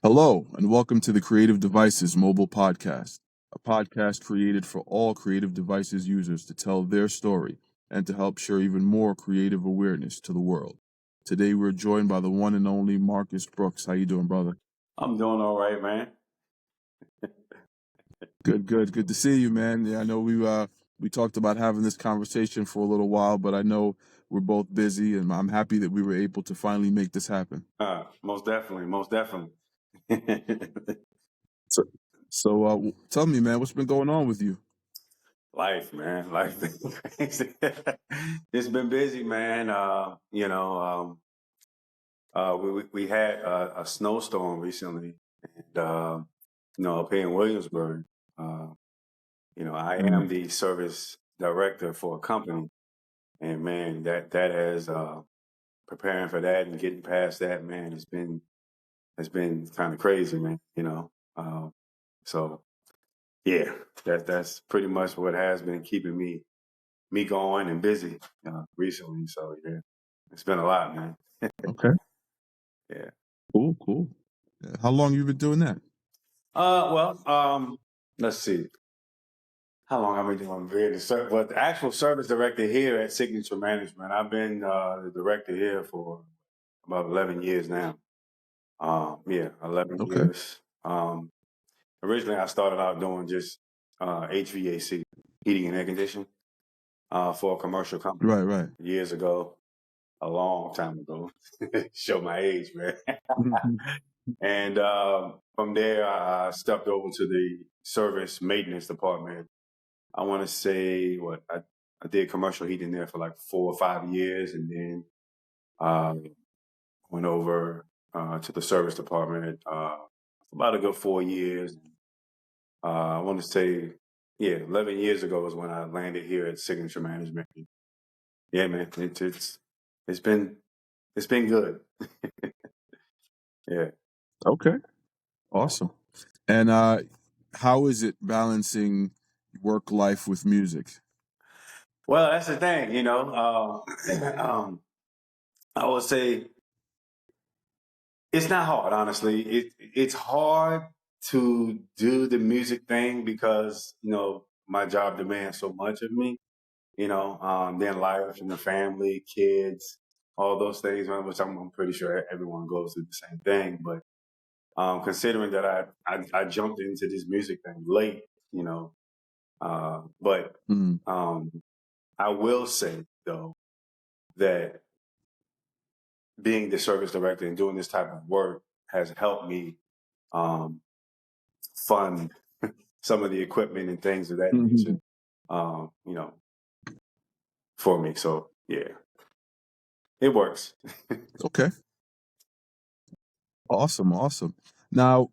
Hello, and welcome to the Kreative Devices Mobile Podcast, a podcast created for all creative devices users to tell their story and to help share even more creative awareness to the world. Today, we're joined by the one and only Marcus Brooks. How you doing, brother? I'm doing all right, man. Good to see you, man. Yeah, I know we talked about having this conversation for a little while, but I know we're both busy, and I'm happy that we were able to finally make this happen. Most definitely. So, so tell me, man, what's been going on with you? Life, man. Life been crazy. It's been busy, man. We had a snowstorm recently, and up here in Williamsburg. I am the service director for a company, and man, that has preparing for that and getting past that, man, has been kind of crazy, man. So yeah, that's pretty much what has been keeping me going and busy recently. So yeah, it's been a lot, man. Okay. Yeah. Cool. Yeah. How long you been doing that? Let's see. How long have I been doing Well, the actual service director here at Signature Management, I've been the director here for about 11 years now. 11 Okay. years. Originally, I started out doing just HVAC, heating and air conditioning, for a commercial company. Right. Years ago, a long time ago. Show my age, man. And from there, I stepped over to the service maintenance department. I want to say I did commercial heating there for like 4 or 5 years, and then went over to the service department for about a good 4 years. I want to say, 11 years ago was when I landed here at Signature Management. Yeah, man, it's been good. Yeah. Okay. Awesome. And how is it balancing work life with music? Well, that's the thing, I would say it's not hard, honestly. It's hard to do the music thing because my job demands so much of me. Then life and the family, kids, all those things, which I'm pretty sure everyone goes through the same thing. But considering that I jumped into this music thing late, but I will say though that being the service director and doing this type of work has helped me fund some of the equipment and things of that nature, for me. So yeah, it works. Okay. Awesome. Now,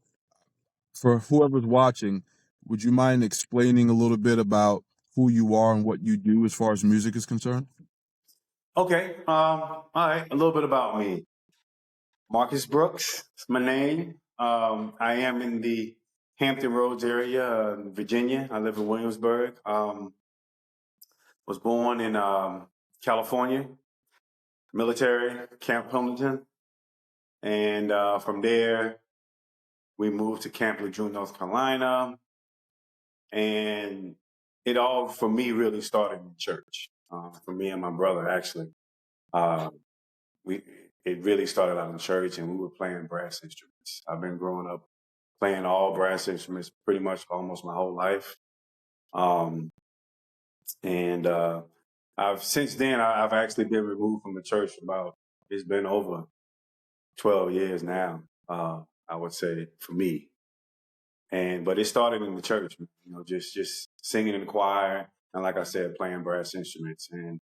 for whoever's watching, would you mind explaining a little bit about who you are and what you do as far as music is concerned? Okay. All right. A little bit about me. Marcus Brooks is my name. I am in the Hampton Roads area, Virginia. I live in Williamsburg. Was born in California, military, Camp Pendleton. And from there, we moved to Camp Lejeune, North Carolina. And it all, for me, really started in church. For me and my brother, actually. It really started out in church, and we were playing brass instruments. I've been growing up playing all brass instruments pretty much almost my whole life. And since then, I've actually been removed from the church it's been over 12 years now, I would say, for me. But it started in the church, just singing in the choir. And like I said, playing brass instruments. And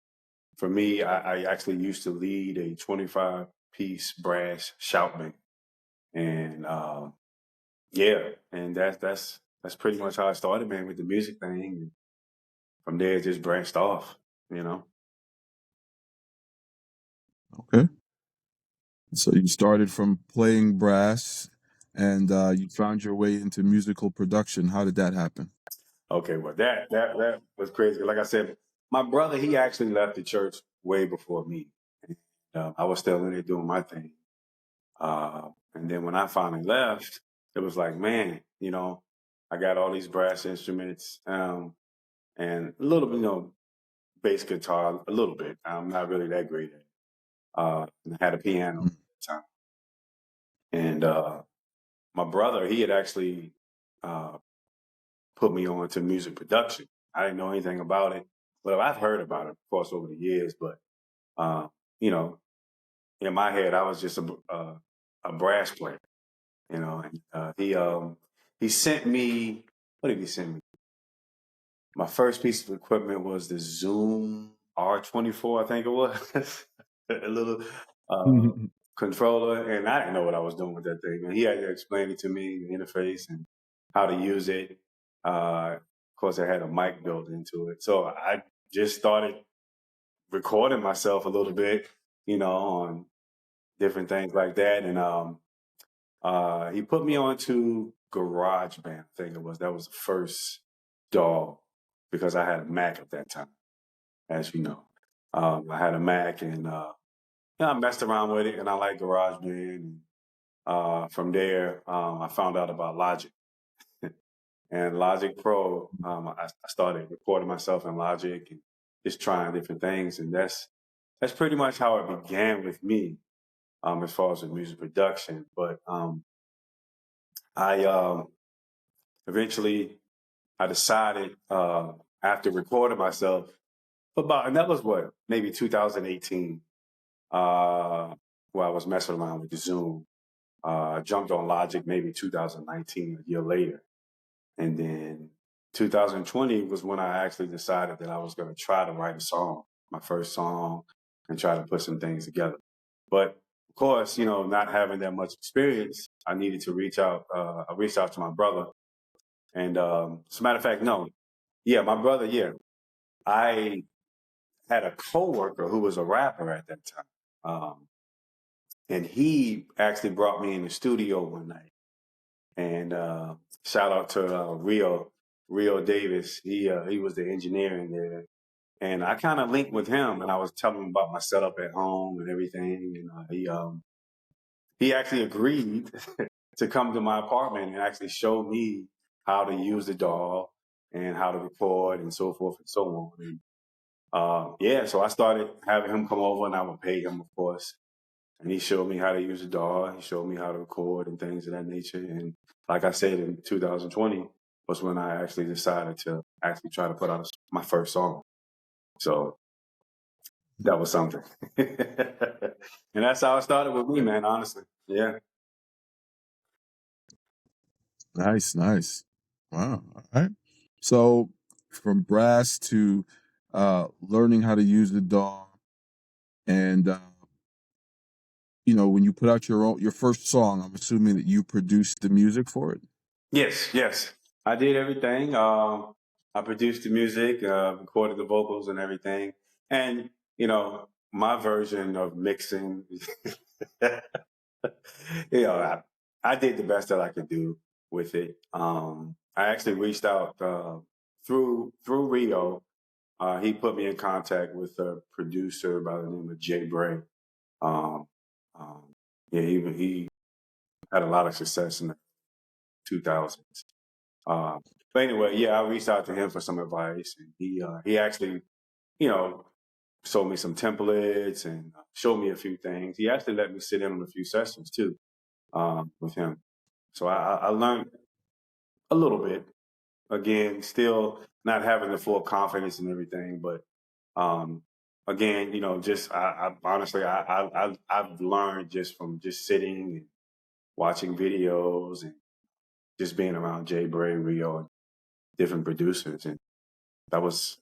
for me, I actually used to lead a 25-piece brass shout band. And and that's pretty much how I started, man, with the music thing. And from there, it just branched off. Okay. So you started from playing brass and you found your way into musical production. How did that happen? Okay, well, that was crazy. Like I said, my brother, he actually left the church way before me. I was still in there doing my thing. And then when I finally left, it was like, man, I got all these brass instruments, and a little bit, bass guitar, a little bit. I'm not really that great at it. And I had a piano at the time. And my brother, he had actually put me on to music production. I didn't know anything about it, but I've heard about it, of course, over the years. But you know, in my head, I was just a brass player, And he sent me. What did he send me? My first piece of equipment was the Zoom R24, I think it was, a little controller, and I didn't know what I was doing with that thing. And he had to explain it to me, the interface and how to use it. Of course, I had a mic built into it, so I just started recording myself a little bit, on different things like that. And he put me onto GarageBand, I think it was. That was the first DAW because I had a Mac at that time, as you know. I had a Mac and I messed around with it and I liked GarageBand. From there, I found out about Logic. And Logic Pro, I started recording myself in Logic and just trying different things. And that's pretty much how it began with me, as far as the music production. But I eventually I decided after recording myself and that was maybe 2018, where I was messing around with the Zoom. I jumped on Logic maybe 2019, a year later. And then 2020 was when I actually decided that I was going to try to write a song, my first song, and try to put some things together. But of course, not having that much experience, I needed to reach out. I reached out to my brother. And as a matter of fact, no. Yeah, my brother, yeah. I had a coworker who was a rapper at that time. And he actually brought me in the studio one night. And shout out to Rio Davis. He was the engineer in there. And I kind of linked with him and I was telling him about my setup at home and everything. And he actually agreed to come to my apartment and actually show me how to use the DAW and how to record and so forth and so on. And so I started having him come over and I would pay him, of course. And he showed me how to use the DAW. He showed me how to record and things of that nature. And like I said, in 2020 was when I actually decided to actually try to put out my first song. So that was something. And that's how it started with me, man, honestly. Yeah. Nice, nice. Wow. All right. So from brass to learning how to use the DAW, and when you put out your first song, I'm assuming that you produced the music for it. Yes. I did everything. I produced the music, recorded the vocals and everything. And, my version of mixing, I did the best that I could do with it. I actually reached out through Rio. He put me in contact with a producer by the name of Jay Bray. Um, he had a lot of success in the 2000s. But anyway, I reached out to him for some advice, and he actually, showed me some templates and showed me a few things. He actually let me sit in on a few sessions too, with him. So I learned a little bit. Again, still not having the full confidence and everything, but again, just I honestly I've learned just from just sitting and watching videos and just being around Jay Bray, Rio, and different producers, and that was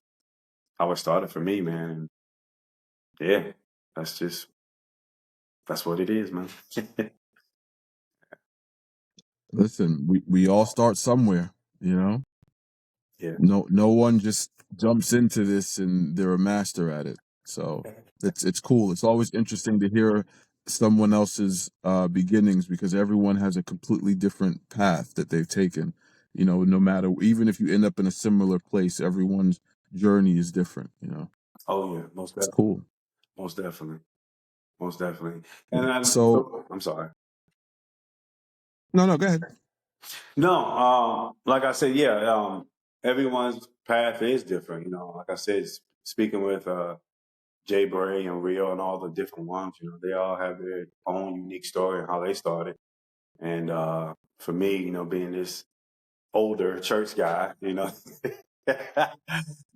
how it started for me, man. And yeah, that's what it is, man. Listen, we all start somewhere, Yeah. No one just jumps into this and they're a master at it. So it's cool. It's always interesting to hear someone else's beginnings because everyone has a completely different path that they've taken. No matter, even if you end up in a similar place, everyone's journey is different. Oh yeah, most It's definitely. cool. Most definitely. Most definitely. And So I'm sorry. No, go ahead. No, like I said, yeah, everyone's path is different. You know, like I said, speaking with Jay Bray and Rio and all the different ones, you know, they all have their own unique story and how they started. And for me, you know, being this older church guy, you know,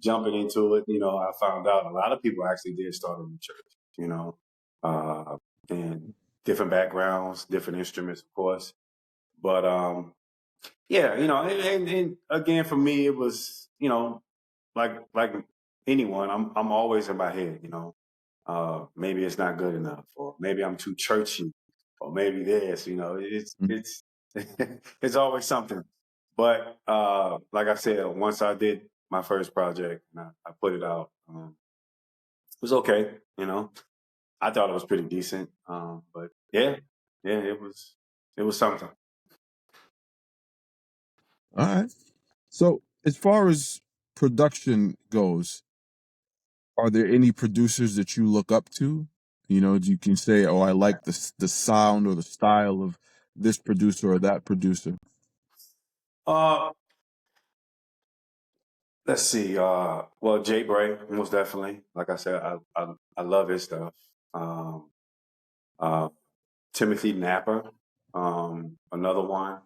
jumping into it, you know, I found out a lot of people actually did start in the church, you know, uh, and different backgrounds, different instruments, of course. But yeah, you know, and again, for me, it was, you know, like anyone, I'm always in my head, you know. Maybe it's not good enough, or maybe I'm too churchy, or maybe this, you know, Mhm. it's it's always something. But like I said, once I did my first project and I put it out, it was okay, you know. I thought it was pretty decent, but yeah, yeah, it was something. All right. So, as far as production goes, are there any producers that you look up to? You know, you can say, "Oh, I like the sound or the style of this producer or that producer." Uh, let's see. Well, Jay Bray, most definitely. Like I said, I love his stuff. Um, uh, Timothy Napper, another one,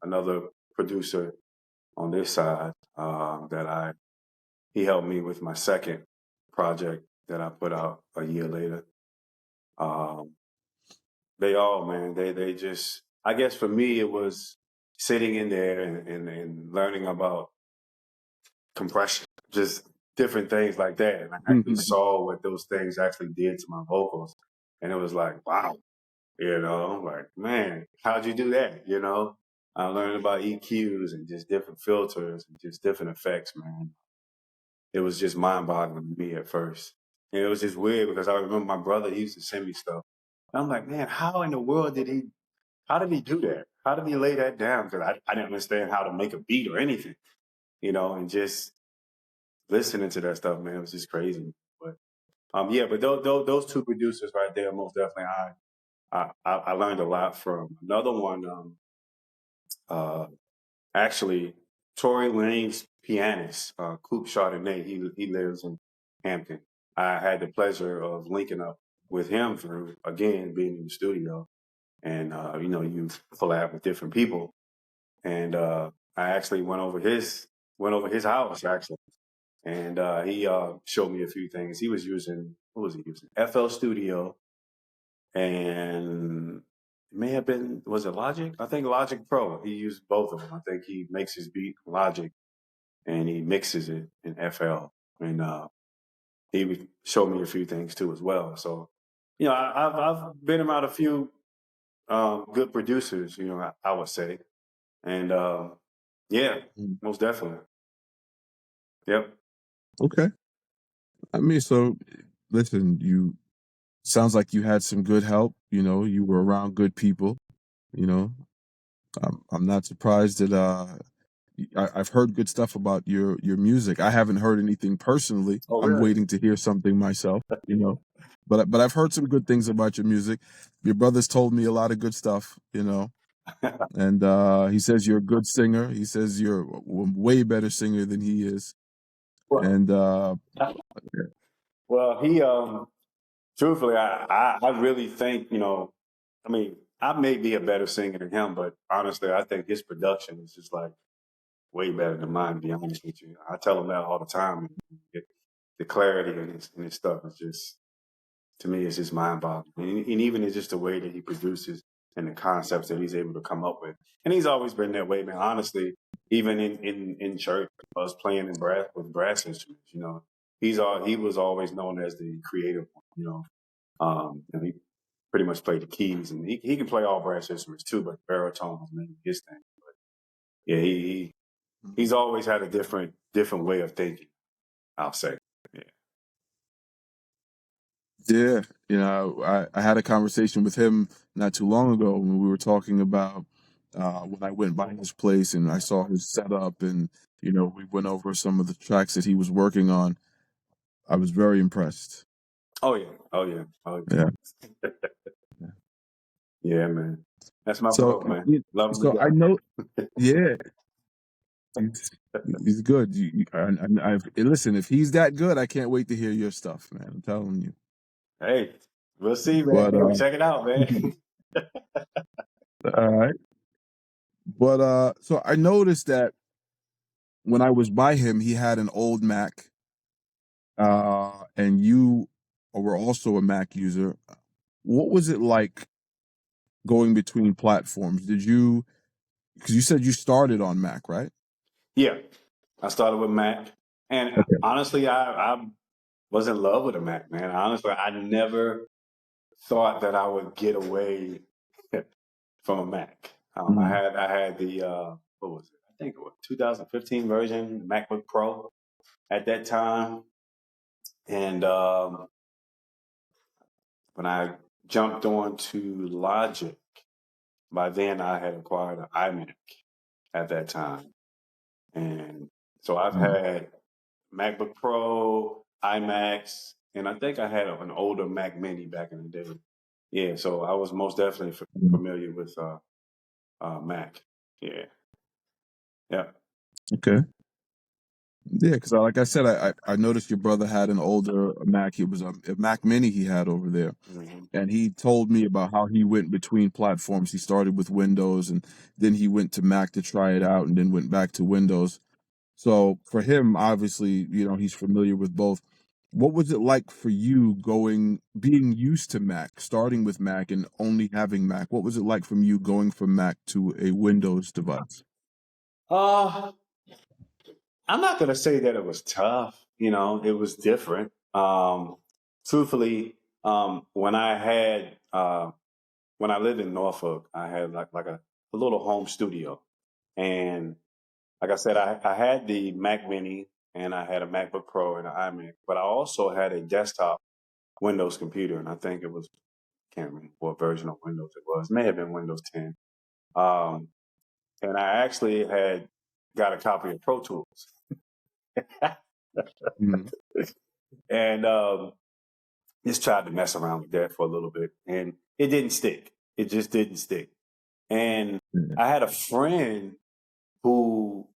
another producer on this side that he helped me with my second project that I put out a year later. Um, they all, man, they just, I guess for me, it was sitting in there and learning about compression, just different things like that. And I actually saw what those things actually did to my vocals. And it was like, wow, you know, like, man, how'd you do that? You know, I learned about EQs and just different filters and just different effects, man. It was just mind boggling to me at first. And it was just weird because I remember my brother, he used to send me stuff. And I'm like, man, how in the world how did he do that? How did he lay that down? Because I didn't understand how to make a beat or anything, you know, and just listening to that stuff, man, it was just crazy. But yeah, but those two producers right there, most definitely, I learned a lot from. Another one, uh, actually, Tory Lane's pianist, Coop Chardonnay. He lives in Hampton. I had the pleasure of linking up with him through again being in the studio, and you know, you collab with different people, and I actually went over his house actually, and he showed me a few things. He was using, what was he using? FL Studio, and it may have been, was it Logic? I think Logic Pro. He used both of them. I think he makes his beat in Logic and he mixes it in FL. And he would show me a few things too as well. So, you know, I've been around a few good producers, you know, I would say. And yeah, Mhm. most definitely. Yep. Okay. I mean, so listen, you sounds like you had some good help. You know, you were around good people. You know, I'm not surprised that I've heard good stuff about your music. I haven't heard anything personally. Oh, I'm really? waiting to hear something myself. You know, but I've heard some good things about your music. Your brother's told me a lot of good stuff. You know, and he says you're a good singer. He says you're a way better singer than he is. Well, And well, he truthfully, I really think, you know, I mean, I may be a better singer than him, but honestly, I think his production is just like way better than mine, to be honest with you. I tell him that all the time. The clarity in his stuff is just, to me, it's just mind boggling. And even it's just the way that he produces and the concepts that he's able to come up with. And he's always been that way, man. Honestly, even in church, us playing in brass with brass instruments, you know, he was always known as the creative one, you know. And he pretty much played the keys, and he can play all brass instruments too, but baritone was mainly his thing. But yeah, he's always had a different way of thinking, I'll say. Yeah. yeah, you know, I had a conversation with him not too long ago when we were talking about when I went by his place and I saw his setup, and you know, we went over some of the tracks that he was working on. I was very impressed. Oh yeah. Oh yeah. Oh Yeah. yeah. Yeah, man. That's my So, bro, man. Love him to so I death. know, yeah, he's good. Listen, if he's that good, I can't wait to hear your stuff, man. I'm telling you. Hey, we'll see, man. But Check it out, man. all right. But so I noticed that when I was by him, he had an old Mac, and you were also a Mac user. What was it like going between platforms? Did you, because you said you started on Mac, right? Yeah, I started with Mac, and Okay. honestly, I was in love with a Mac, man. Honestly, I never thought that I would get away from a Mac. Mm, I had the what was it? I think it was 2015 version MacBook Pro at that time, and when I jumped on to Logic, by then I had acquired an iMac at that time, and so I've mm, had MacBook Pro, iMacs, and I think I had an older Mac Mini back in the day. Yeah, so I was most definitely mm. familiar with Mac. Yeah, yeah. Okay. Yeah, because like I said, I noticed your brother had an older Mac. It was a Mac Mini he had over there, Hmm. and he told me about how he went between platforms. He started with Windows, and then he went to Mac to try it out, and then went back to Windows. So for him, obviously, he's familiar with both. What was it like for you being used to Mac, starting with Mac and only having Mac? What was it like from you going from Mac to a Windows device? Uh, I'm not gonna say that it was tough. It was different. Truthfully, when I lived in Norfolk, I had like a little home studio, and like I said, I had the Mac Mini and I had a MacBook Pro and an iMac, but I also had a desktop Windows computer, and I think it was can't remember what version of Windows it was. It may have been Windows 10. Um, and I actually had got a copy of Pro Tools, Mm, and just tried to mess around with that for a little bit, and it didn't stick. It just didn't stick. And yeah. I had a friend who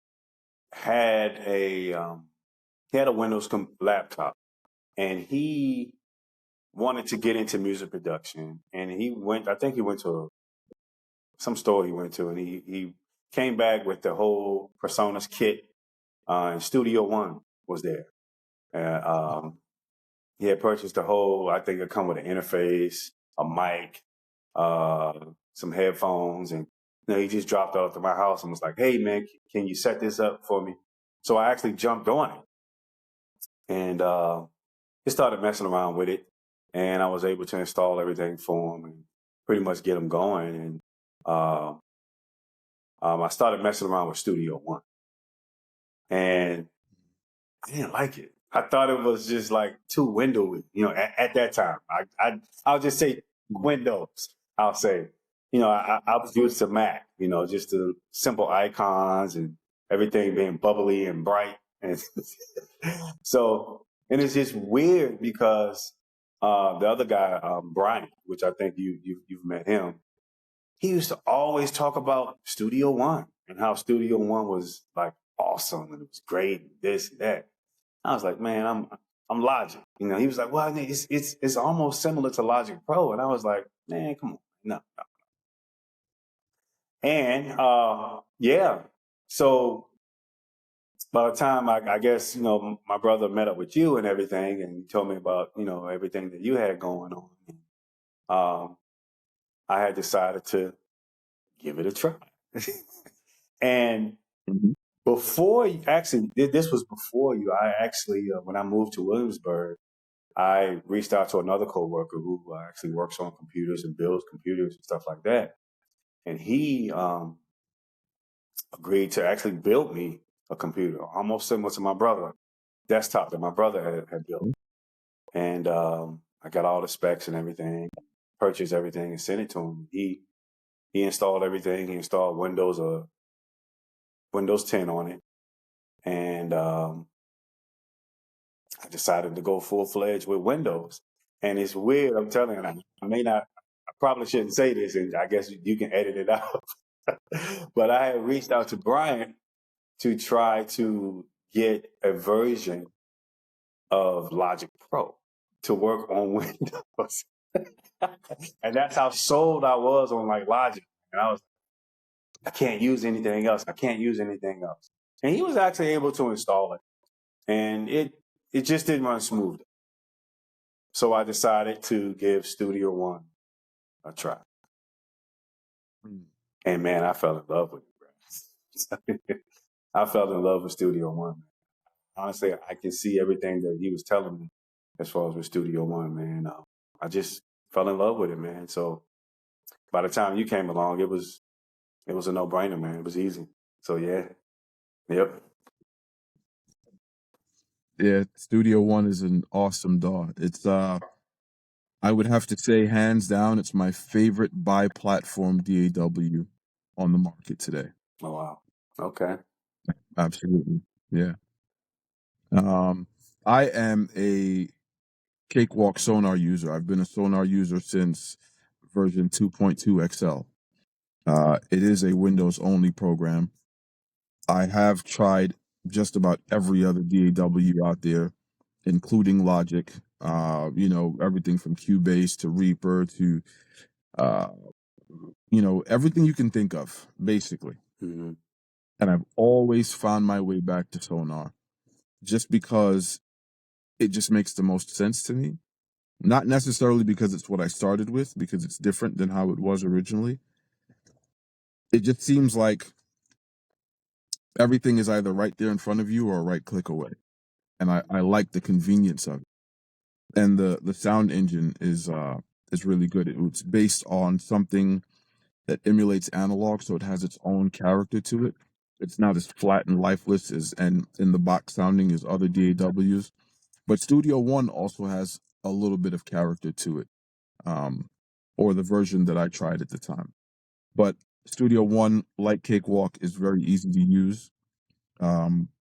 had a Windows laptop, and he wanted to get into music production, and he went. I think he went to some store he went to, and he came back with the whole Personas kit. And Studio One was there. And he had purchased the whole. I think it come with an interface, a mic, uh, some headphones, and he just dropped off to my house and was like, "Hey man, can you set this up for me?" So I actually jumped on it and just started messing around with it, and I was able to install everything for him and pretty much get him going. And uh, I started messing around with Studio One, and I didn't like it. I thought it was just like too windowy, at that time. I'll just say Windows. I'll say, I was used to Mac, just the simple icons and everything being bubbly and bright. And so, and it's just weird because the other guy, Brian, which I think you've met him, he used to always talk about Studio One and how Studio One was like awesome and it was great, and this and that. I was like, man, I'm Logic. He was like, well, I mean, it's almost similar to Logic Pro, and I was like, man, come on, no. And yeah, so by the time I guess my brother met up with you and everything, and he told me about everything that you had going on, um, I had decided to give it a try. And Mhm. before actually, this was before you. I actually, when I moved to Williamsburg, I reached out to another coworker who actually works on computers and builds computers and stuff like that. And he agreed to actually build me a computer, almost similar to my brother, desktop that my brother had built. And I got all the specs and everything, purchased everything, and sent it to him. He installed everything. He installed Windows 10 on it, and I decided to go full fledged with Windows. And it's weird. I'm telling you, I may not. probably shouldn't say this, and I guess you can edit it out. But I had reached out to Brian to try to get a version of Logic Pro to work on Windows. And that's how sold I was on like Logic. And I was, I can't use anything else. I can't use anything else. And he was actually able to install it. And it just didn't run smooth. So I decided to give Studio One a try. And man, I fell in love with it, bro. I fell in love with Studio One. Honestly, I can see everything that he was telling me as far as with Studio One, man. I just fell in love with it, man. So by the time you came along, it was a no-brainer, man. It was easy. So yeah, yep. Yeah, Studio One is an awesome DAW. It's I would have to say, hands down, it's my favorite bi-platform DAW on the market today. Oh wow. Okay. Absolutely. Yeah. I am a Cakewalk Sonar user. I've been a Sonar user since version 2.2 XL. It is a Windows only program. I have tried just about every other DAW out there, including Logic. Everything from Cubase to Reaper to everything you can think of, basically. Mm-hmm. And I've always found my way back to Sonar just because it just makes the most sense to me. Not necessarily because it's what I started with, because it's different than how it was originally. It just seems like everything is either right there in front of you or a right click away. And I like the convenience of it. And the sound engine is really good. It's based on something that emulates analog, so it has its own character to it. It's not as flat and lifeless and in the box sounding as other DAWs. But Studio One also has a little bit of character to it, or the version that I tried at the time. But Studio One, like Cakewalk, is very easy to use.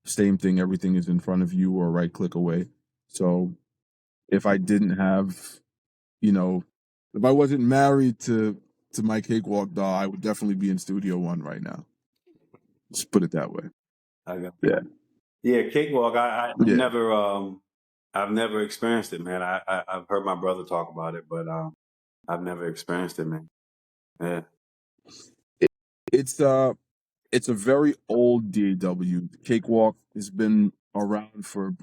Same thing, everything is in front of you or right click away. So if I didn't have, if I wasn't married to my Cakewalk DAW, I would definitely be in Studio One right now. Just put it that way. Yeah, Cakewalk. Yeah. I've never experienced it, man. I've heard my brother talk about it, but I've never experienced it, man. Yeah. It's a very old DAW. Cakewalk has been around for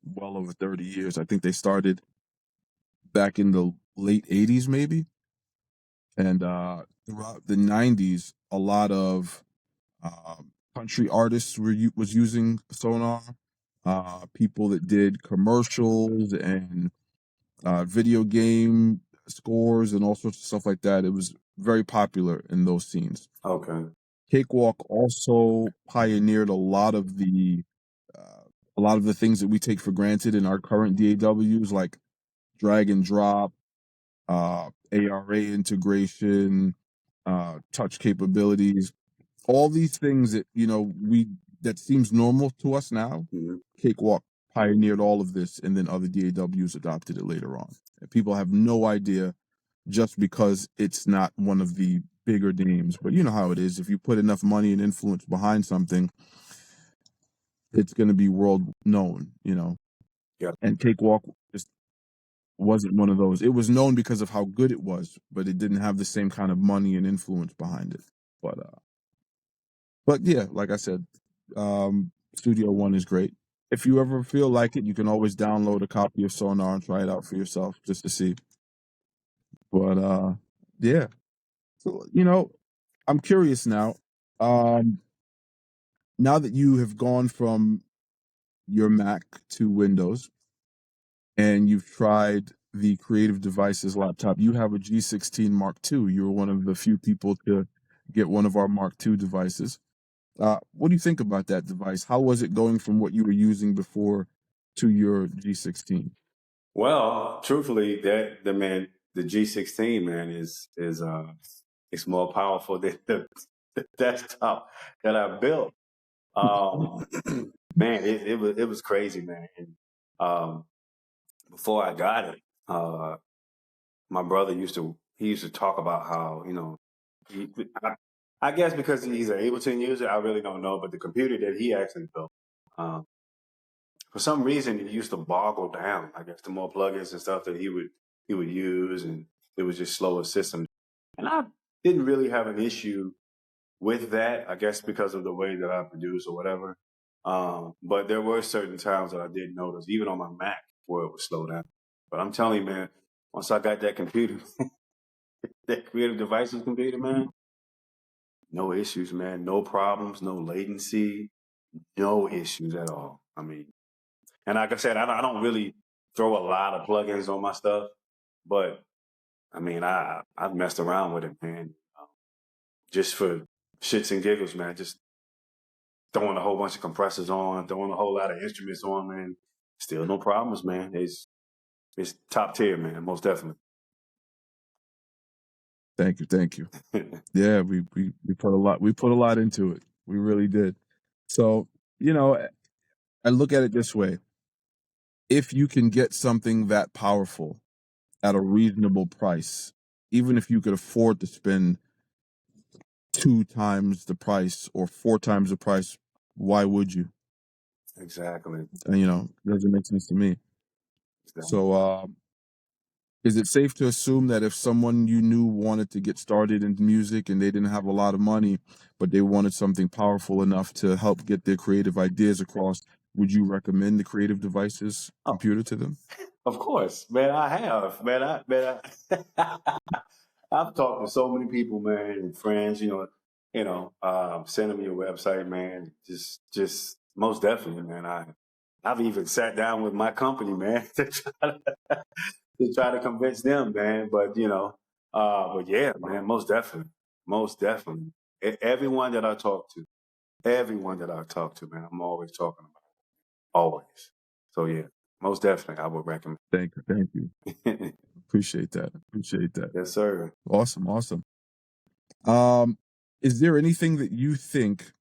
well over 30 years. I think they started back in the late 80s, maybe. And throughout the 90s, a lot of country artists was using Sonar. People that did commercials and video game scores and all sorts of stuff like that. It was very popular in those scenes. Okay. Cakewalk also pioneered a lot of the things that we take for granted in our current DAWs, like drag and drop, ARA integration, touch capabilities, all these things that that seems normal to us now. Mm-hmm. Cakewalk pioneered all of this, and then other DAWs adopted it later on. And people have no idea just because it's not one of the bigger names. But you know how it is. If you put enough money and influence behind something, it's going to be world known, Yeah. And Cakewalk just wasn't one of those. It was known because of how good it was, but it didn't have the same kind of money and influence behind it. But yeah, like I said, Studio One is great. If you ever feel like it, you can always download a copy of Sonar and try it out for yourself just to see. But yeah. So, I'm curious now. Now that you have gone from your Mac to Windows and you've tried the Kreative Devices laptop, you have a G16 Mark II. You were one of the few people to get one of our Mark II devices. What do you think about that device? How was it going from what you were using before to your G16? Well, truthfully, the G16, man, is it's more powerful than the desktop that I built. Man, it was crazy, man. And before I got it, my brother used to he used to talk about how, he, I guess because he's an Ableton user, I really don't know, but the computer that he actually built, um, for some reason, it used to boggle down. I guess the more plugins and stuff that he would use, and it was just slower system. And I didn't really have an issue with that. I guess because of the way that I produce or whatever. But there were certain times that I did notice, even on my Mac, where it would slow down. But I'm telling you, man, once I got that computer, that Creative Devices computer, man, no issues, man, no problems, no latency, no issues at all. I mean, and like I said, I don't really throw a lot of plugins on my stuff, but I mean, I've messed around with it, man, just for shits and giggles, man. Just throwing a whole bunch of compressors on, throwing a whole lot of instruments on, man. Still no problems, man. It's top tier, man. Most definitely. Thank you. Yeah, we put a lot into it. We really did. So, I look at it this way. If you can get something that powerful at a reasonable price, even if you could afford to spend 2 times the price or 4 times the price, why would you? Exactly. And, it doesn't make sense to me. So, is it safe to assume that if someone you knew wanted to get started in music and they didn't have a lot of money, but they wanted something powerful enough to help get their creative ideas across, would you recommend the Creative Devices Oh, computer to them? of course, man. I have, man. I've talked to so many people, man, and friends. Send them your website, man. Just most definitely, man. I've even sat down with my company, man, to try to convince them, man. But yeah, man, most definitely. Everyone that I talk to, man, I'm always talking about it. Always. So yeah, most definitely, I would recommend. Thank you. Appreciate that. Yes, sir. Awesome. Is there anything that you think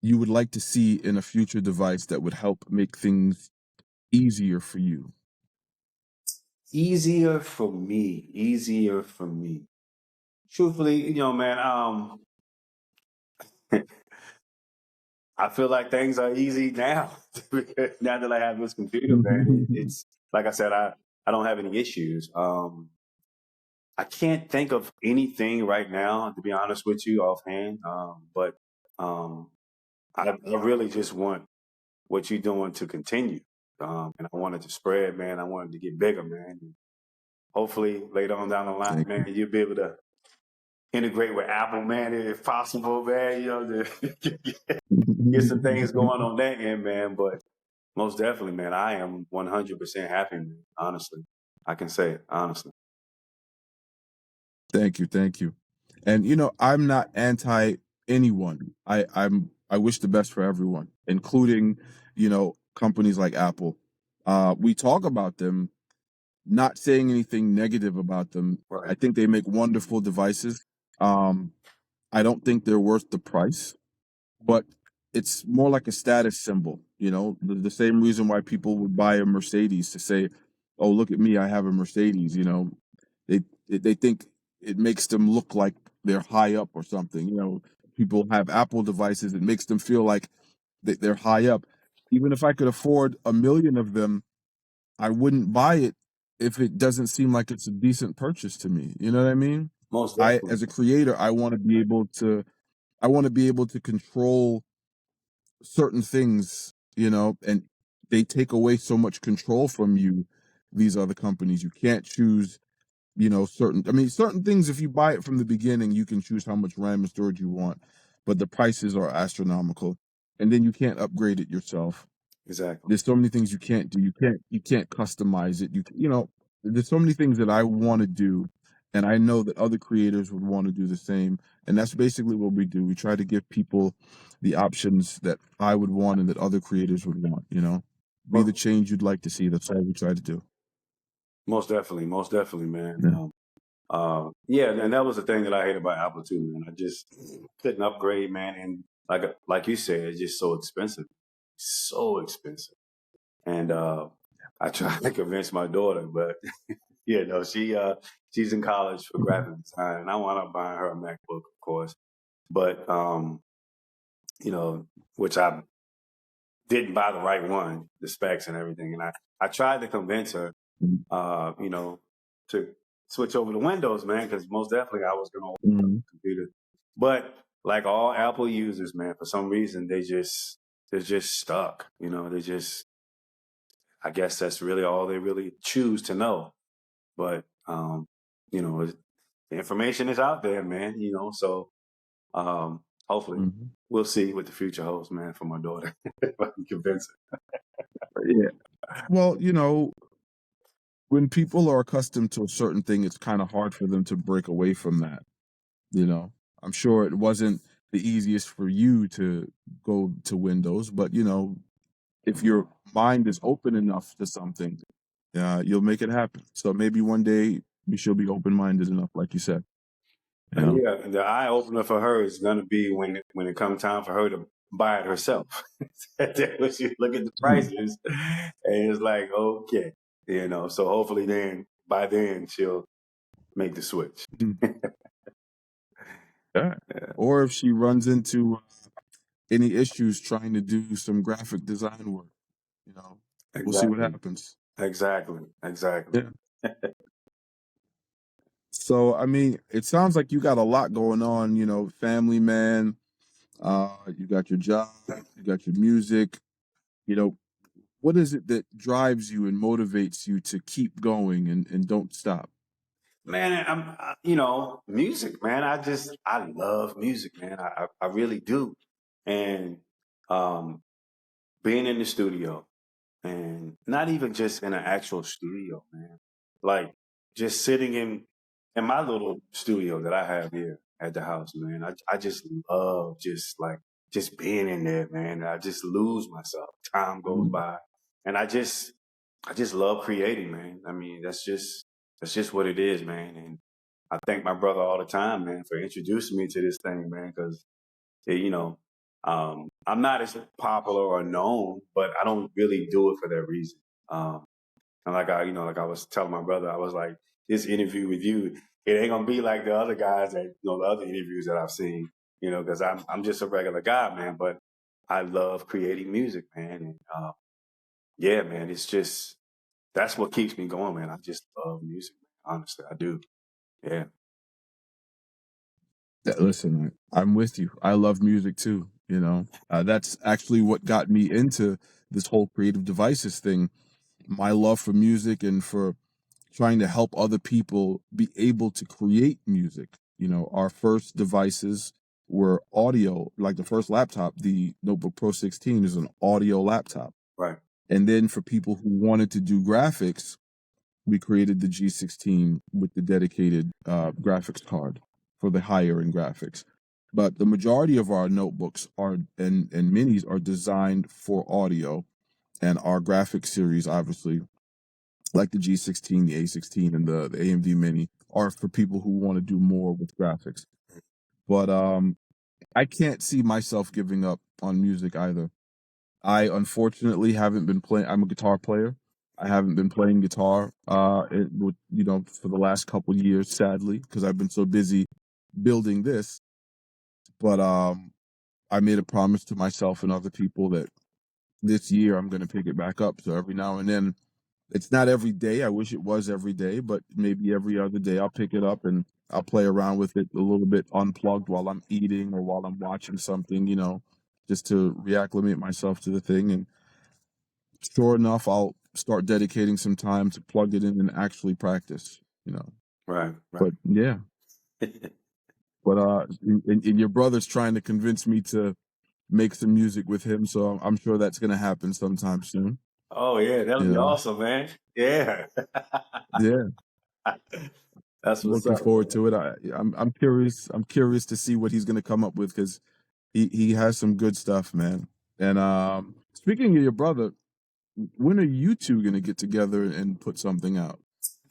you would like to see in a future device that would help make things easier for you? Easier for me. Easier for me. Truthfully, man, I feel like things are easy now. Now that I have this computer, man, it's like I said, I don't have any issues. I can't think of anything right now, to be honest with you, offhand. But I really just want what you're doing to continue. And I want it to spread, man. I want it to get bigger, man. And hopefully later on down the line, Thank man, you'll be able to integrate with Apple, man, if possible, man, to get some things going on that end, man. But most definitely, man, I am 100% happy, man, honestly. I can say it, honestly. Thank you. And I'm not anti anyone. I wish the best for everyone, including, companies like Apple. We talk about them, not saying anything negative about them. Right. I think they make wonderful devices. I don't think they're worth the price, but it's more like a status symbol, the same reason why people would buy a Mercedes to say, "Oh, look at me, I have a Mercedes." They think it makes them look like they're high up or something. People have Apple devices, it makes them feel like they're high up. Even if I could afford 1 million of them, I wouldn't buy it if it doesn't seem like it's a decent purchase to me. You know what I mean? Most I, definitely. as a creator, I want to be able to control certain things, and they take away so much control from you. These other companies, you can't choose, certain things. If you buy it from the beginning, you can choose how much RAM and storage you want, but the prices are astronomical, and then you can't upgrade it yourself. Exactly. There's so many things you can't do. You can't customize it. There's so many things that I want to do, and I know that other creators would want to do the same. And that's basically what we do. We try to give people the options that I would want and that other creators would want. Be the Most, change you'd like to see. That's all we try to do. most definitely, man. Yeah. Yeah, and that was the thing that I hate about Apple too, man. I just couldn't upgrade, man. And like you said, it's just so expensive. So expensive. And I tried to convince my daughter, but Yeah, no, she's in college for graphic design, and I wound up buying her a MacBook, of course. But you know, which I didn't buy the right one, the specs and everything. And I tried to convince her, you know, to switch over to Windows, man, because most definitely I was going to open Mhm. the computer. But like all Apple users, man, for some reason they're just stuck. You know, I guess that's really all they really choose to know. But you know, the information is out there, man. You know, so hopefully Mhm. we'll see what the future holds, man, for my daughter. If I can convince Yeah. Well, when people are accustomed to a certain thing, it's kind of hard for them to break away from that. You know, I'm sure it wasn't the easiest for you to go to Windows, but if your mind is open enough to something, you'll make it happen. So maybe one day we should be open minded enough, like you said. You know. Yeah, the eye opener for her is going to be when it comes time for her to buy it herself. When she look at the Hmm. prices, and it's like, okay, you know. So hopefully, by then she'll make the switch. Mhm. Yeah. Or if she runs into any issues trying to do some graphic design work, you know, we'll see what Exactly, happens. exactly. Yeah. So, I mean, it sounds like you got a lot going on, family man, you got your job, you got your music, you know, what is it that drives you and motivates you to keep going and don't stop? Man, you know, music, man. I love music, man. I really do, and um, being in the studio. And not even just in an actual studio, man. Like just sitting in my little studio that I have here at the house, man. I just love just being in there, man. I just lose myself. Time goes Mhm. by. And I just love creating, man. I mean, that's just what it is, man. And I thank my brother all the time, man, for introducing me to this thing, man, because you know, I'm not as popular or known, but I don't really do it for that reason. Um, and like I was telling my brother, I was like, this interview with you, it ain't gonna be like the other guys the other interviews that I've seen, because I'm just a regular guy, man. But I love creating music, man, and yeah, man, it's just that's what keeps me going, man. I just love music, man. Honestly, I do. Yeah, Yeah, listen, I'm with you. I love music too. That's actually what got me into this whole creative devices thing. My love for music and for trying to help other people be able to create music. Our first devices were audio, like the first laptop, the Notebook Pro 16 is an audio laptop. right, And then for people who wanted to do graphics, we created the G16 with the dedicated graphics card for the higher end graphics. But the majority of our notebooks and minis are designed for audio, and our graphics series, obviously, like the G16, the A16, and the AMD Mini, are for people who want to do more with graphics. But I can't see myself giving up on music either. I unfortunately haven't been playing. I'm a guitar player. I haven't been playing guitar, for the last couple years, sadly, because I've been so busy building this. But I made a promise to myself and other people that this year I'm going to pick it back up. So every now and then, it's not every day. I wish it was every day, but maybe every other day I'll pick it up and I'll play around with it a little bit unplugged while I'm eating or while I'm watching something, just to reacclimate myself to the thing. And sure enough, I'll start dedicating some time to plug it in and actually practice. right, But yeah, but and your brother's trying to convince me to make some music with him, so I'm sure that's gonna happen sometime soon. Oh yeah, that'll You be know, awesome, man. Yeah. yeah, That's what's looking up, forward man. to it. I'm curious. I'm curious to see what he's gonna come up with because he has some good stuff, man. And speaking of your brother, when are you two gonna get together and put something out?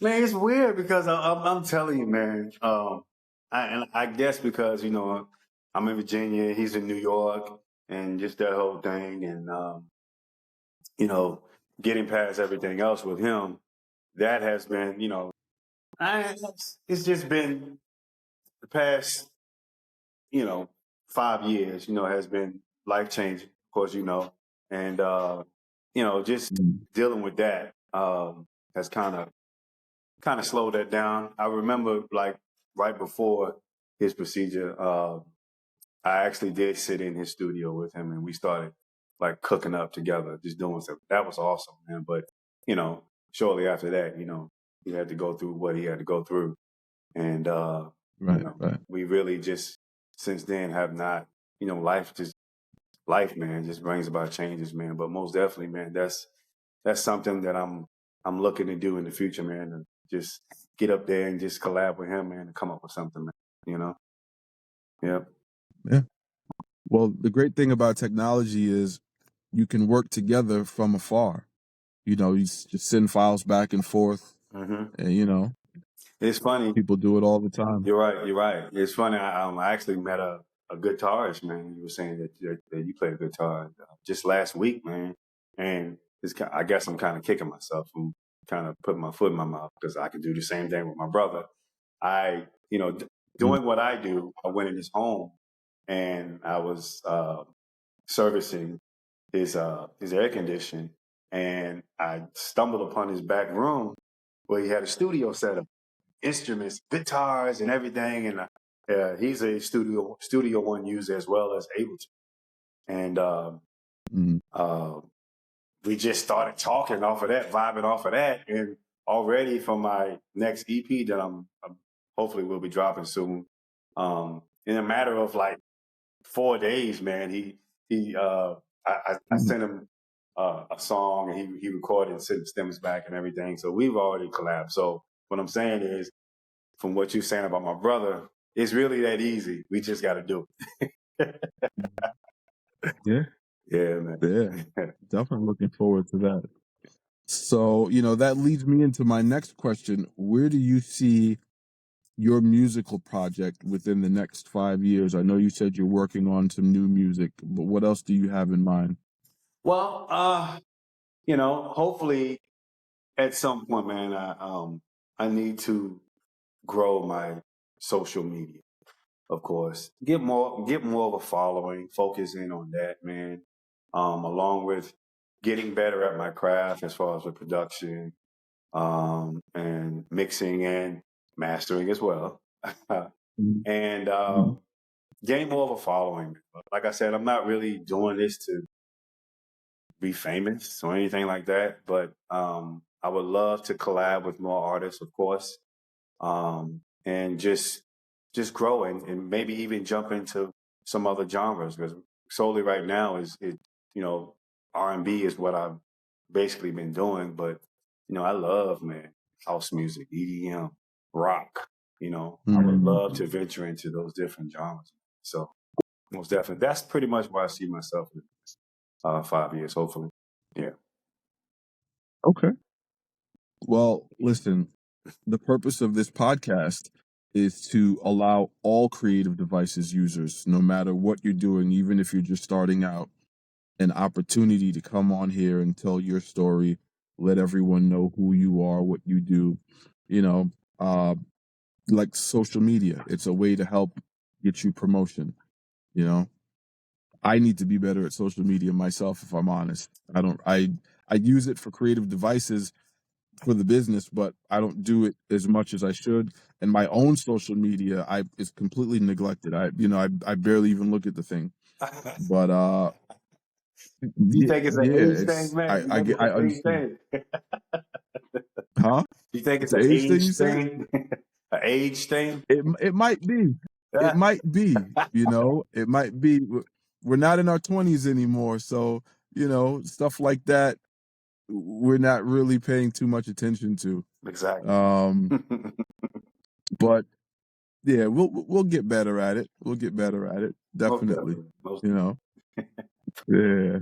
Man, it's weird because I'm telling you, man. And I guess because I'm in Virginia, he's in New York, and just that whole thing, and you know, getting past everything else with him, that has been It's just been the past, 5 years, has been life changing, of course, and, just Mm. dealing with that, has kind of slowed that down. I remember like right before his procedure, I actually did sit in his studio with him and we started like cooking up together, just doing stuff. That was awesome, man. But, you know, shortly after that, he had to go through what he had to go through. And, Right, right. we really just since then have not, life, man, just brings about changes, man. But most definitely, man, that's something that I'm looking to do in the future, man. To just get up there and just collab with him, man, and come up with something, man. You know? Yep. Yeah. Well, the great thing about technology is you can work together from afar. Just send files back and forth, hmm and It's funny. people do it all the time. You're right. You're right. It's funny. I actually met a guitarist, man. You were saying that you play the guitar just last week, man. And I guess I'm kind of kicking myself. I'm kind of putting my foot in my mouth because I could do the same thing with my brother. I, Mm. doing what I do, I went in his home and I was servicing his air conditioning, and I stumbled upon his back room where he had a studio set up, instruments, guitars, and everything. And he's a Studio One user as well as Ableton. And Mm. we just started talking off of that, vibing off of that, and already for my next EP that I'm hopefully will be dropping soon. In a matter of like 4 days, man, I Mm. sent him a song and he recorded and sent stems back and everything. So we've already collabed. So what I'm saying is, from what you're saying about my brother, it's really that easy. We just got to do it. Yeah, Yeah, man. yeah. Definitely looking forward to that. So, that leads me into my next question. Where do you see your musical project within the next 5 years? I know you said you're working on some new music, but what else do you have in mind? Well, hopefully at some point, man, I need to grow my social media, of course. Get more of a following, focus in on that, man. Along with getting better at my craft as far as the production, and mixing and mastering as well. Mhm. And Mhm. gain more of a following. Like I said, I'm not really doing this to be famous or anything like that, but I would love to collab with more artists, of course, and just grow and maybe even jump into some other genres because solely right now you know R&B is what I've basically been doing, but I love, man, house music, EDM, rock. I would Mhm. love to venture into those different genres. So most definitely, that's pretty much where I see myself in 5 years, hopefully. Yeah. Okay. Well, listen, the purpose of this podcast is to allow all creative devices users, no matter what you're doing, even if you're just starting out, an opportunity to come on here and tell your story, let everyone know who you are, what you do. You know, uh, like social media, it's a way to help get you promotion. You know, I need to be better at social media myself, if I'm honest. I use it for creative devices for the business, but I don't do it as much as I should. And my own social media, I is completely neglected. I barely even look at the thing. But You yeah, think it's an yeah, age thing, it's man? You I think get it's I an age understand. thing? Huh? You think It's it's an an age thing, age you said? thing? An age thing? It might be. It might be. It might be. We're not in our 20s anymore, so stuff like that we're not really paying too much attention to. Exactly. Um, but yeah, we'll get better at it. We'll get better at it. Most Definitely. definitely. Most You know. Yeah.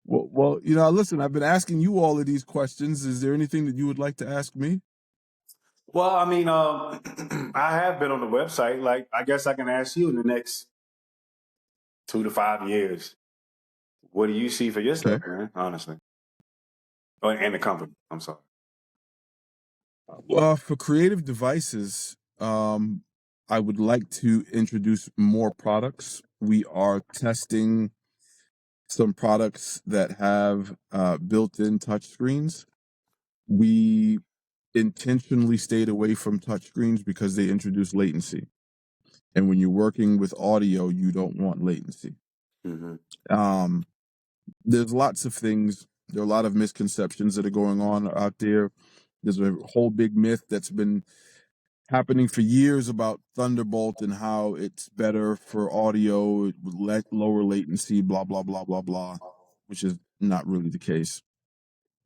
Well, listen, I've been asking you all of these questions. Is there anything that you would like to ask me? Well, I mean, I have been on the website. Like, I guess I can ask you in the next 2 to 5 years, what do you see for Okay. yourself, man? Honestly, and the company. I'm sorry. Well, for Creative Devices, I would like to introduce more products. We are testing some products that have built-in touchscreens. We intentionally stayed away from touchscreens because they introduce latency. And when you're working with audio, you don't want latency. Mm-hmm. Um, there's lots of things. There are a lot of misconceptions that are going on out there. There's a whole big myth that's been happening for years about Thunderbolt and how it's better for audio, it would lower latency, blah, blah, blah, blah, blah, which is not really the case.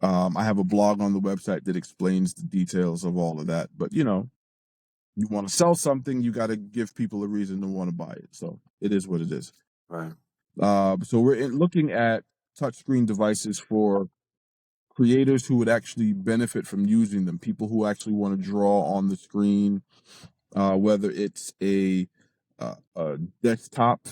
I have a blog on the website that explains the details of all of that. But, you want to sell something, you got to give people a reason to want to buy it. So it is what it is. Right. So we're looking at touchscreen devices for creators who would actually benefit from using them, people who actually want to draw on the screen, whether it's a desktop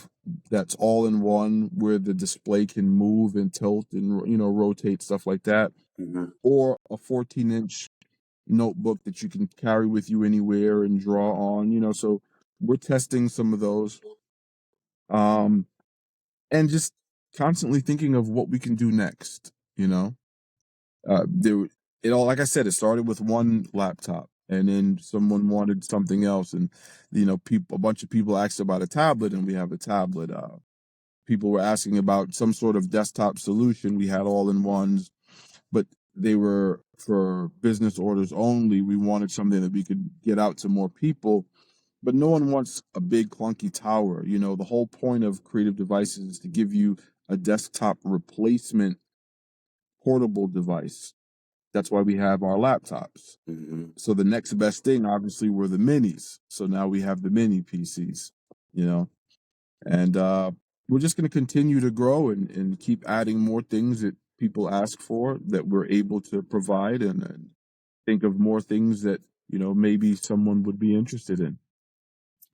that's all in one where the display can move and tilt and rotate, stuff like that, Mm-hmm. or a 14-inch notebook that you can carry with you anywhere and draw on. So we're testing some of those, and just constantly thinking of what we can do next. It all, like I said, it started with one laptop, and then someone wanted something else, and a bunch of people asked about a tablet, and we have a tablet. People were asking about some sort of desktop solution. We had all-in-ones, but they were for business orders only. We wanted something that we could get out to more people, but no one wants a big clunky tower. The whole point of Creative Devices is to give you a desktop replacement portable device. That's why we have our laptops. Mm-hmm. So the next best thing, obviously, were the minis. So now we have the mini PCs, and we're just going to continue to grow and keep adding more things that people ask for that we're able to provide, and think of more things that, maybe someone would be interested in.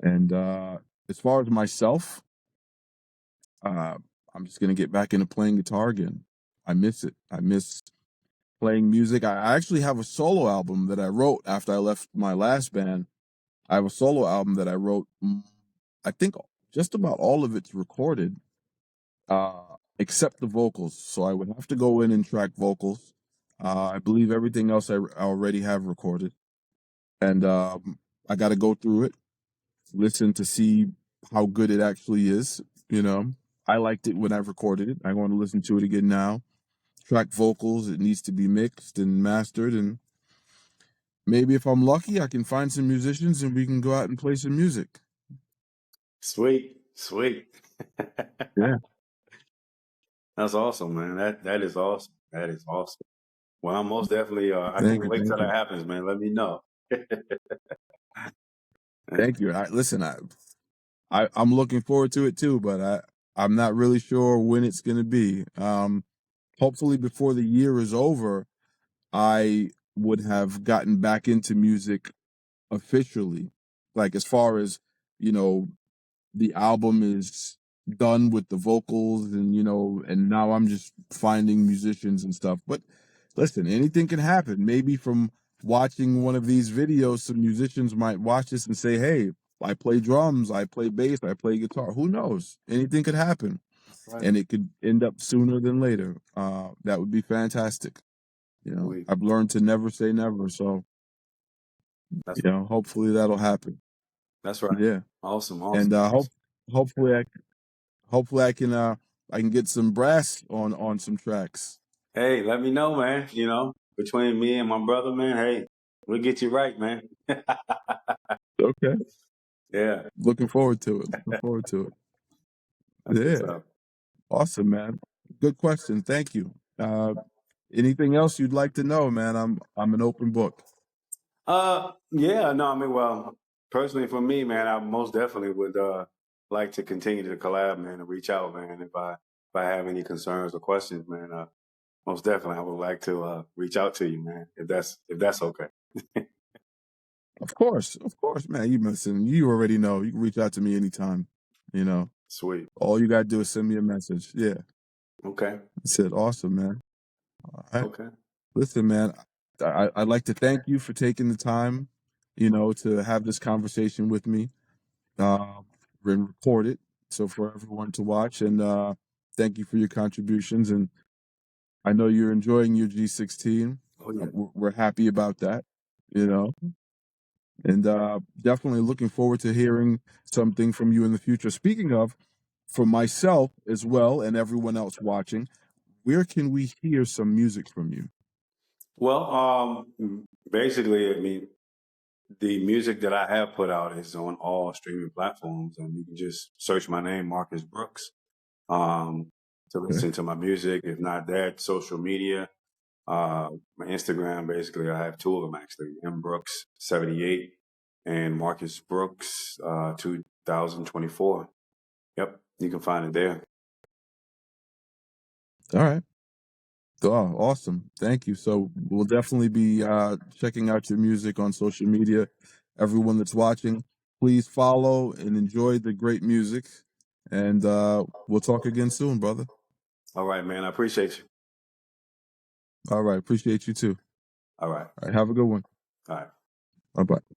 And as far as myself, I'm just going to get back into playing guitar again. I miss it. I miss playing music. I actually have a solo album that I wrote after I left my last band. I have a solo album that I wrote. I think just about all of it's recorded, except the vocals. So I would have to go in and track vocals. I believe everything else I already have recorded. And I got to go through it, listen to see how good it actually is. I liked it when I recorded it. I want to listen to it again now. Track vocals, it needs to be mixed and mastered, and maybe if I'm lucky, I can find some musicians and we can go out and play some music. Sweet. Yeah. That's awesome, man. That is awesome. That is awesome. Well, I'm most definitely. I Thank can't you. wait Thank till that you. happens, man. Let me know. Thank you. Listen, I'm looking forward to it too, but I'm not really sure when it's going to be. Hopefully before the year is over, I would have gotten back into music officially. Like, as far as, the album is done with the vocals, and now I'm just finding musicians and stuff. But listen, anything can happen. Maybe from watching one of these videos, some musicians might watch this and say, hey, I play drums, I play bass, I play guitar. Who knows? Anything could happen. Right. And it could end up sooner than later. That would be fantastic. Sweet. I've learned to never say never. So, That's hopefully that'll happen. that's right. Yeah. Awesome. And hopefully I can get some brass on some tracks. Hey, let me know, man. Between me and my brother, man. Hey, we'll get you right, man. Okay. Yeah. Looking forward to it. Looking forward to it. That's what's Yeah. up. Awesome, man. Good question. Thank you. Anything else you'd like to know, man? I'm an open book. Yeah. No, I mean, well, personally for me, man, I most definitely would like to continue to collab, man, and reach out, man. If I have any concerns or questions, man, most definitely I would like to reach out to you, man. If that's okay. Of course, man. You already know. You can reach out to me anytime. Sweet. All you gotta do is send me a message. Yeah. Okay. That's it. Awesome, man. All right. Okay. Listen, man, I'd like to thank you for taking the time, to have this conversation with me, uh, and record it so for everyone to watch. And thank you for your contributions. And I know you're enjoying your G16. Oh yeah. We're happy about that, you know, and definitely looking forward to hearing something from you in the future. Speaking of, for myself as well and everyone else watching, where can we hear some music from you? Well, basically, I mean, the music that I have put out is on all streaming platforms, and you can just search my name, Marcus Brooks, to Okay. listen to my music. If not that, social media, my Instagram. Basically, I have two of them actually: mbrooks78 and Marcus Brooks 2024. Yep, you can find it there. All right. Oh, awesome. Thank you. So we'll definitely be checking out your music on social media. Everyone that's watching, please follow and enjoy the great music. And we'll talk again soon, brother. All right, man. I appreciate you. All right. Appreciate you too. All right. All right. Have a good one. All right. Bye bye.